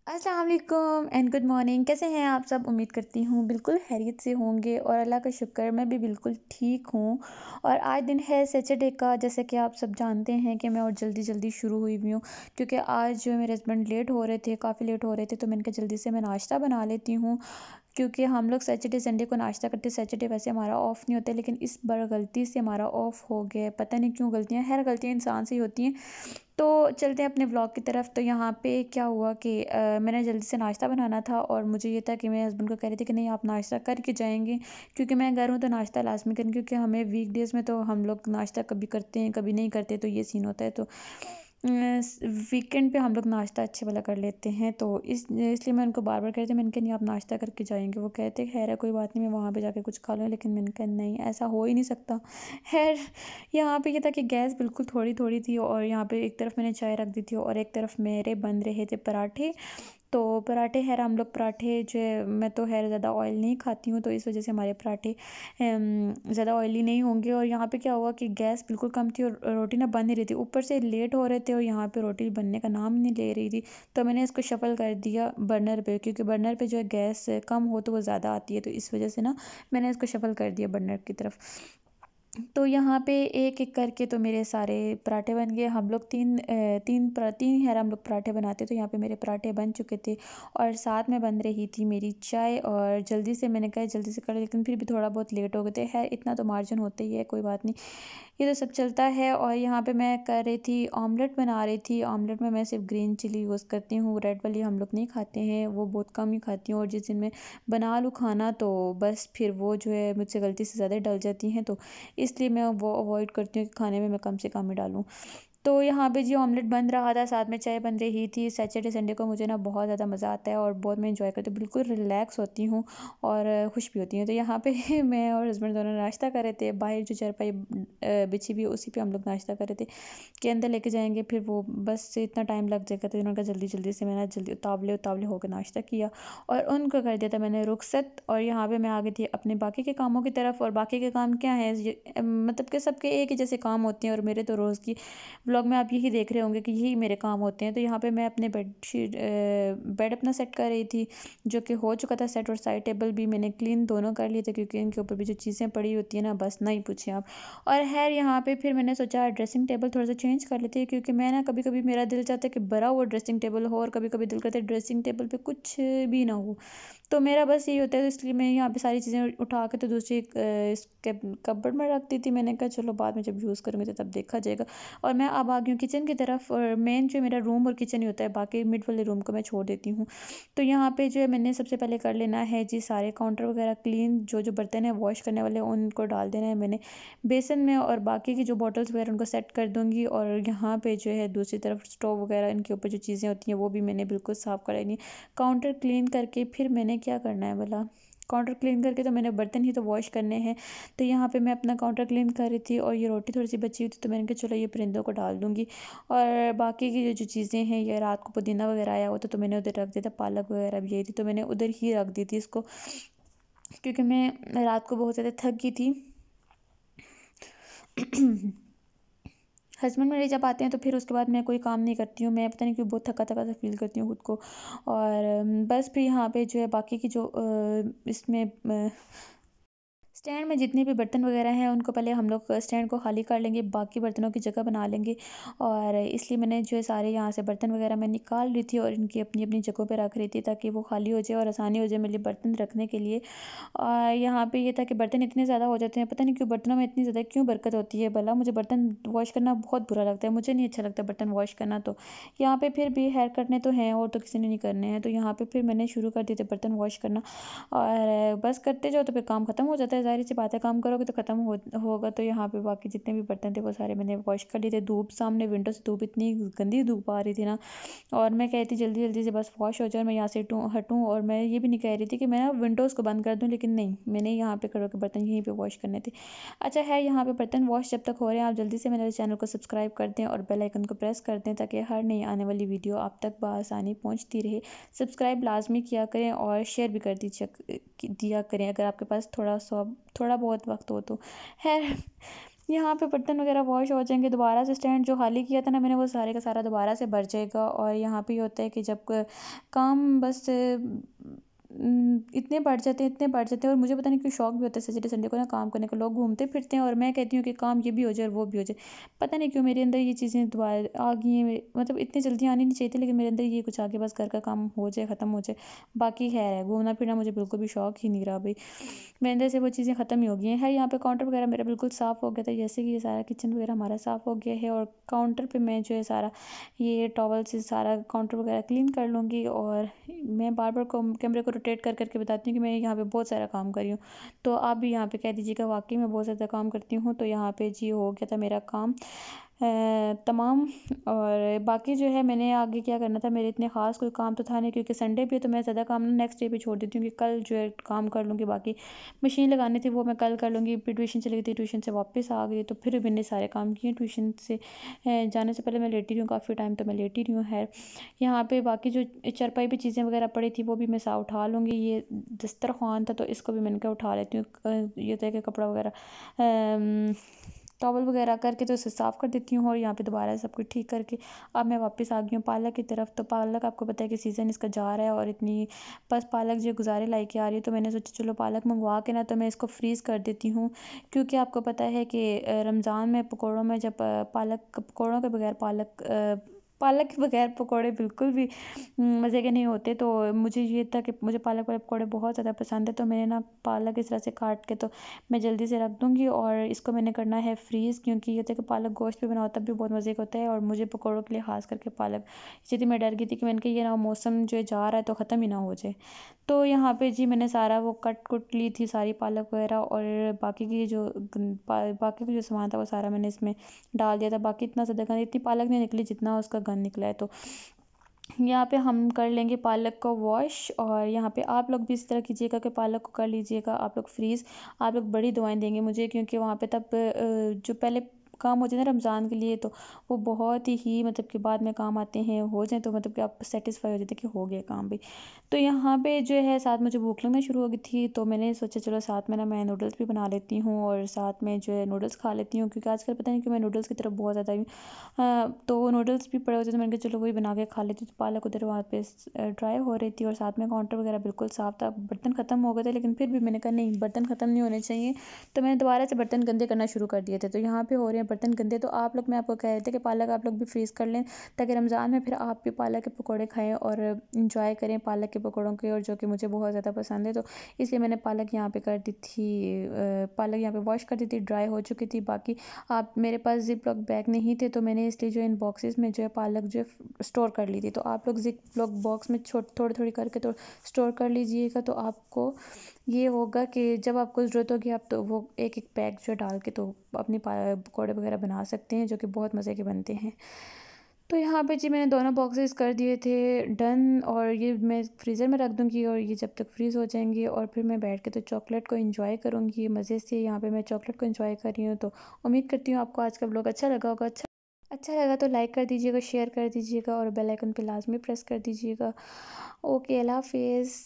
अस्सलाम वालेकुम and good morning. कैसे हैं आप सब? उम्मीद करती हूँ बिल्कुल खैरियत से होंगे और अल्लाह का शुक्र मैं भी बिल्कुल ठीक हूँ। और आज दिन है सैटरडे का, जैसे कि आप सब जानते हैं कि मैं और जल्दी जल्दी शुरू हुई हुई हूँ, क्योंकि आज जो मेरे हस्बैंड लेट हो रहे थे, काफ़ी लेट हो रहे थे, तो मैंने कहा जल्दी से मैं नाश्ता बना लेती हूँ। क्योंकि हम लोग सैटरडे संडे को नाश्ता करते, सैटरडे वैसे हमारा ऑफ़ नहीं होता, लेकिन इस बार गलती से हमारा ऑफ़ हो गया। पता नहीं क्यों, गलतियाँ खैर गलतियाँ इंसान से ही होती हैं। तो चलते हैं अपने व्लॉग की तरफ। तो यहाँ पे क्या हुआ कि मैंने जल्दी से नाश्ता बनाना था और मुझे ये था कि मेरे हस्बैंड को कह रही थी कि नहीं आप नाश्ता करके जाएंगे, क्योंकि मैं घर हूँ तो नाश्ता लाजमी करें, क्योंकि हमें वीकडेज़ में तो हम लोग नाश्ता कभी करते हैं कभी नहीं करते, तो ये सीन होता है। तो वीकेंड पे हम लोग नाश्ता अच्छे वाला कर लेते हैं, तो इसलिए मैं उनको बार बार कह रही थी, मैंने कहा नहीं आप नाश्ता करके जाएंगे। वो कहते खैर है कोई बात नहीं, मैं वहाँ पे जाके कुछ खा लूँ, लेकिन मैंने कहा नहीं ऐसा हो ही नहीं सकता। खैर यहाँ पे ये था कि गैस बिल्कुल थोड़ी थोड़ी थी और यहाँ पे एक तरफ मैंने चाय रख दी थी और एक तरफ मेरे बन रहे थे पराठे। तो पराठे खैर हम लोग पराठे जो है, मैं तो खैर ज़्यादा ऑयल नहीं खाती हूँ, तो इस वजह से हमारे पराठे ज़्यादा ऑयली नहीं होंगे। और यहाँ पे क्या हुआ कि गैस बिल्कुल कम थी और रोटी ना बन नहीं रही थी, ऊपर से लेट हो रहे थे और यहाँ पे रोटी बनने का नाम नहीं ले रही थी। तो मैंने इसको शफ़ल कर दिया बर्नर पे, क्योंकि बर्नर पे जो है गैस कम हो तो वो ज़्यादा आती है, तो इस वजह से ना मैंने इसको शफ़ल कर दिया बर्नर की तरफ। तो यहाँ पे एक-एक करके तो मेरे सारे पराठे बन गए। हम लोग 3 है हम लोग पराठे बनाते, तो यहाँ पे मेरे पराठे बन चुके थे और साथ में बन रही थी मेरी चाय। और जल्दी से मैंने कहा जल्दी से कर, लेकिन फिर भी थोड़ा बहुत लेट हो गए थे। खैर इतना तो मार्जिन होता ही है, कोई बात नहीं, ये तो सब चलता है। और यहाँ पे मैं कर रही थी ऑमलेट बना रही थी। ऑमलेट में मैं सिर्फ ग्रीन चिली यूज़ करती हूँ, रेड वाली हम लोग नहीं खाते हैं, वो बहुत कम ही खाती हूँ। और जिस दिन मैं बना लूँ खाना तो बस फिर वो जो है मुझसे गलती से ज़्यादा डल जाती हैं, तो इसलिए मैं वो अवॉइड करती हूँ कि खाने में मैं कम से कम ही डालूँ। तो यहाँ पे जी ऑमलेट बन रहा था, साथ में चाय बन रही थी। सैटरडे संडे को मुझे ना बहुत ज़्यादा मज़ा आता है और बहुत मैं एंजॉय करती हूँ, बिल्कुल रिलैक्स होती हूँ और खुश भी होती हूँ। तो यहाँ पे मैं और हस्बैंड दोनों नाश्ता कर रहे थे, बाहर जो चारपाई बिछी हुई है उसी पे हम लोग नाश्ता कर रहे थे कि अंदर लेके जाएंगे, फिर वो बस इतना टाइम लग जाएगा, तो उन्होंने कहा जल्दी जल्दी से मैंने जल्दी उतावले उतावले होकर नाश्ता किया और उनको कर दिया था मैंने रुखसत। और यहाँ पे मैं आ गई थी अपने बाकी के कामों की तरफ। और बाकी के काम क्या है, मतलब कि सबके एक ही जैसे काम होते हैं और मेरे तो रोज़ की व्लॉग में आप यही देख रहे होंगे कि यही मेरे काम होते हैं। तो यहाँ पे मैं अपने बेड अपना सेट कर रही थी, जो कि हो चुका था सेट, और साइड टेबल भी मैंने क्लीन दोनों कर लिए थे, क्योंकि इनके ऊपर भी जो चीज़ें पड़ी होती हैं ना, बस नहीं पूछे आप। और खैर यहाँ पे फिर मैंने सोचा ड्रेसिंग टेबल थोड़ा सा चेंज कर लेते हैं, क्योंकि मैं ना कभी कभी मेरा दिल चाहता है कि बड़ा हुआ ड्रेसिंग टेबल हो और कभी कभी दिल करता है ड्रेसिंग टेबल पे कुछ भी ना हो। तो मेरा बस यही होता है, तो इसलिए मैं यहाँ पे सारी चीज़ें उठा के तो दूसरी इस कपबोर्ड में रख दी थी। मैंने कहा चलो बाद में जब यूज़ करूँगी तो तब देखा जाएगा। और मैं अब आ गई हूँ किचन की तरफ, और मेन जो मेरा रूम और किचन ही होता है, बाकी मिड वाले रूम को मैं छोड़ देती हूँ। तो यहाँ पे जो है मैंने सबसे पहले कर लेना है जी सारे काउंटर वगैरह क्लीन, जो जो बर्तन है वॉश करने वाले उनको डाल देना है मैंने बेसन में, और बाकी की जो बॉटल्स वगैरह उनको सेट कर दूँगी। और यहाँ पे जो है दूसरी तरफ स्टोव वगैरह इनके ऊपर जो चीज़ें होती हैं वो भी मैंने बिल्कुल साफ़ कर लेनी। काउंटर क्लीन करके फिर मैंने क्या करना है भला, काउंटर क्लीन करके तो मैंने बर्तन ही तो वॉश करने हैं। तो यहाँ पे मैं अपना काउंटर क्लीन कर रही थी और ये रोटी थोड़ी सी बची हुई थी, तो मैंने कहा चलो ये परिंदों को डाल दूँगी। और बाकी की जो जो चीज़ें हैं, ये रात को पुदीना वगैरह आया हुआ था तो मैंने उधर रख दिया था, पालक वगैरह भी यही थी तो मैंने उधर ही रख दी थी इसको, क्योंकि मैं रात को बहुत ज़्यादा थक गई थी। हस्बैंड मेरे जब आते हैं तो फिर उसके बाद मैं कोई काम नहीं करती हूँ, मैं पता नहीं क्यों बहुत थका थका सा फील करती हूँ खुद को। और बस फिर यहाँ पे जो है बाकी की जो इसमें स्टैंड में जितने भी बर्तन वगैरह हैं उनको पहले हम लोग स्टैंड को खाली कर लेंगे, बाकी बर्तनों की जगह बना लेंगे। और इसलिए मैंने जो है सारे यहाँ से बर्तन वगैरह मैं निकाल रही थी और इनकी अपनी अपनी जगहों पे रख रही थी, ताकि वो खाली हो जाए और आसानी हो जाए मेरे लिए बर्तन रखने के लिए। और यहाँ पे ये था कि बर्तन इतने ज़्यादा हो जाते हैं, पता नहीं क्यों बर्तनों में इतनी ज़्यादा क्यों बरकत होती है भला। मुझे बर्तन वॉश करना बहुत बुरा लगता है, मुझे नहीं अच्छा लगता बर्तन वॉश करना। तो यहाँ पे फिर भी हेयर करने तो हैं और तो किसी ने नहीं करने हैं, तो यहाँ पे फिर मैंने शुरू कर दिए थे बर्तन वॉश करना। और बस करते जाओ तो फिर काम ख़त्म हो जाता है, ज़ाहिर सी बात है काम करोगे तो ख़त्म होगा। तो यहाँ पे बाकी जितने भी बर्तन थे वो सारे मैंने वॉश कर लिए थे। धूप सामने विंडो से धूप, इतनी गंदी धूप आ रही थी ना, और मैं कहती जल्दी जल्दी से बस वॉश हो जाए, मैं यहाँ से हटूँ। और मैं ये भी नहीं कह रही थी कि मैं ना विंडोज़ को बंद कर दूँ, लेकिन नहीं, मैंने यहाँ पे खड़े होकर बर्तन यहीं पे वॉश करने थे। अच्छा है, यहाँ पे बर्तन वॉश जब तक हो रहे हैं, आप जल्दी से मेरे चैनल को सब्सक्राइब कर दें और बेल आइकन को प्रेस कर दें, ताकि हर नई आने वाली वीडियो आप तक बआसानी पहुँचती रहे। सब्सक्राइब लाजमी किया करें और शेयर भी कर दिया करें अगर आपके पास थोड़ा बहुत वक्त हो तो। खैर यहाँ पे बर्तन वगैरह वॉश हो जाएंगे, दोबारा से स्टैंड जो खाली किया था ना मैंने वो सारे का सारा दोबारा से भर जाएगा। और यहाँ पे ये होता है कि जब काम बस इतने बढ़ जाते हैं, इतने बढ़ जाते हैं, और मुझे पता नहीं क्यों शौक भी होता है सैटरडे संडे को ना काम करने का। लोग घूमते फिरते हैं और मैं कहती हूँ कि काम ये भी हो जाए और वो भी हो जाए। पता नहीं क्यों मेरे अंदर ये चीज़ें दोबारा आ गई हैं, मतलब इतनी जल्दी आनी नहीं चाहिए थी, लेकिन मेरे अंदर ये कुछ आगे बस घर का काम हो जाए, ख़त्म हो जाए। बाकी खैर है, घूमना फिरना मुझे बिल्कुल भी शौक ही नहीं रहा भाई, मेरे अंदर से वो चीज़ें ख़त्म ही हो गई हैं। है यहाँ पे काउंटर वगैरह मेरा बिल्कुल साफ़ हो गया था, जैसे कि ये सारा किचन वगैरह हमारा साफ़ हो गया है। और काउंटर पे मैं जो है सारा ये टॉवल से सारा काउंटर वगैरह क्लीन कर लूँगी। और मैं बार बार कैमरे को रोटेट कर करके बताती हूँ कि मैं यहाँ पे बहुत सारा काम कर रही हूँ। तो आप भी यहाँ पे कह दीजिएगा वाकई मैं बहुत ज़्यादा काम करती हूँ। तो यहाँ पे जी हो गया था मेरा काम तमाम। और बाकी जो है मैंने आगे क्या करना था, मेरे इतने ख़ास कोई काम तो था नहीं, क्योंकि संडे भी है तो मैं ज़्यादा काम ना नेक्स्ट डे पे छोड़ देती हूँ कि कल जो है काम कर लूँगी। बाकी मशीन लगानी थी वो मैं कल कर लूँगी। फिर ट्यूशन चली गई थी, ट्यूशन से वापस आ गई तो फिर मैंने सारे काम किए। ट्यूशन से जाने से पहले मैं लेटी रही हूँ काफ़ी टाइम, तो मैं लेटी रही हूँ। है यहाँ पे बाकी जो चारपाई पे चीज़ें वगैरह पड़ी थी वो भी मैं सा उठा लूँगी। ये दस्तरखान था तो इसको भी मैंने कहा उठा लेती हूँ। ये होता है कि कपड़ा वगैरह टॉवल वगैरह करके तो उसे साफ़ कर देती हूँ। और यहाँ पे दोबारा सब कुछ ठीक करके अब मैं वापस आ गई हूँ पालक की तरफ। तो पालक आपको पता है कि सीज़न इसका जा रहा है और इतनी बस पालक जो गुजारे लाई के आ रही है, तो मैंने सोचा चलो पालक मंगवा के ना तो मैं इसको फ्रीज़ कर देती हूँ। क्योंकि आपको पता है कि रमज़ान में पकौड़ों में जब पालक पकौड़ों के बगैर पालक के बगैर पकौड़े बिल्कुल भी मज़े के नहीं होते। तो मुझे ये था कि मुझे पालक वाले पकौड़े बहुत ज़्यादा पसंद है, तो मैंने ना पालक इस तरह से काट के तो मैं जल्दी से रख दूँगी। और इसको मैंने करना है फ्रीज़, क्योंकि ये होता है कि पालक गोश्त भी बनाओ तब भी बहुत मज़े का होता है। और मुझे पकौड़ों के लिए ख़ास करके पालक, इसीलिए मैं डर गई थी कि मैंने कहा ये ना मौसम जो जा रहा है तो ख़त्म ही ना हो जाए। तो यहाँ पे जी मैंने सारा वो कट कुट ली थी सारी पालक वगैरह, और बाकी की जो बाकी का जो सामान था वो सारा मैंने इसमें डाल दिया था। बाकी इतना ज़्यादा गंद, इतनी पालक नहीं निकली जितना उसका गंद निकला है। तो यहाँ पे हम कर लेंगे पालक को वॉश। और यहाँ पे आप लोग भी इस तरह कीजिएगा कि पालक को कर लीजिएगा आप लोग फ्रीज़। आप लोग बड़ी दुआएं देंगे मुझे, क्योंकि वहाँ पे तब जो पहले काम हो जाए ना रमज़ान के लिए, तो वो बहुत ही मतलब कि बाद में काम आते हैं, हो जाए तो मतलब कि आप सेटिस्फाई हो जाते कि हो गया काम भी। तो यहाँ पे जो है साथ मुझे भूख लगना शुरू हो गई थी, तो मैंने सोचा चलो साथ में ना मैं नूडल्स भी बना लेती हूँ और साथ में जो है नूडल्स खा लेती हूँ, क्योंकि आजकल पता नहीं कि मैं नूडल्स की तरफ बहुत ज़्यादा तो नूडल्स भी पड़े होते तो मैंने कहा चलो वही बना के खा लेती। तो पालक उधर वहाँ पे ड्राई हो रही थी और साथ में काउंटर वगैरह बिल्कुल साफ़ था। बर्तन ख़त्म हो गए थे, लेकिन फिर भी मैंने कहा नहीं बर्तन ख़त्म नहीं होने चाहिए, तो मैंने दोबारा से बर्तन गंदे करना शुरू कर दिए थे। तो यहाँ पे हो रहे हैं बर्तन गंदे। तो आप लोग, मैं आपको कह रहे थे कि पालक आप लोग भी फ्रीज़ कर लें, ताकि रमज़ान में फिर आप भी पालक के पकौड़े खाएँ और इंजॉय करें पालक के पकौड़ों के, और जो कि मुझे बहुत ज़्यादा पसंद है। तो इसलिए मैंने पालक यहाँ पे कर दी थी, पालक यहाँ पे वॉश कर दी थी, ड्राई हो चुकी थी। बाकी आप मेरे पास जिप लॉक बैग नहीं थे, तो मैंने इसलिए जो इन बॉक्सेस में जो है पालक जो है स्टोर कर ली थी। तो आप लोग जिप लॉक बॉक्स में थोड़ी थोड़ी करके तो स्टोर कर लीजिएगा। तो आपको ये होगा कि जब आपको ज़रूरत होगी आप तो वो एक एक पैक जो डाल के तो अपनी पकौड़े वगैरह बना सकते हैं, जो कि बहुत मज़े के बनते हैं। तो यहाँ पे जी मैंने दोनों बॉक्सेस कर दिए थे डन, और ये मैं फ्रीज़र में रख दूँगी और ये जब तक फ्रीज़ हो जाएंगे, और फिर मैं बैठ के तो चॉकलेट को एंजॉय करूँगी मज़े से। यहाँ पे मैं चॉकलेट को एंजॉय कर रही हूँ। तो उम्मीद करती हूँ आपको आज का व्लॉग अच्छा लगा होगा। अच्छा लगा तो लाइक कर दीजिएगा, शेयर कर दीजिएगा और बेल आइकन पे लाजमी प्रेस कर दीजिएगा। ओके, अल्लाह हाफिज़।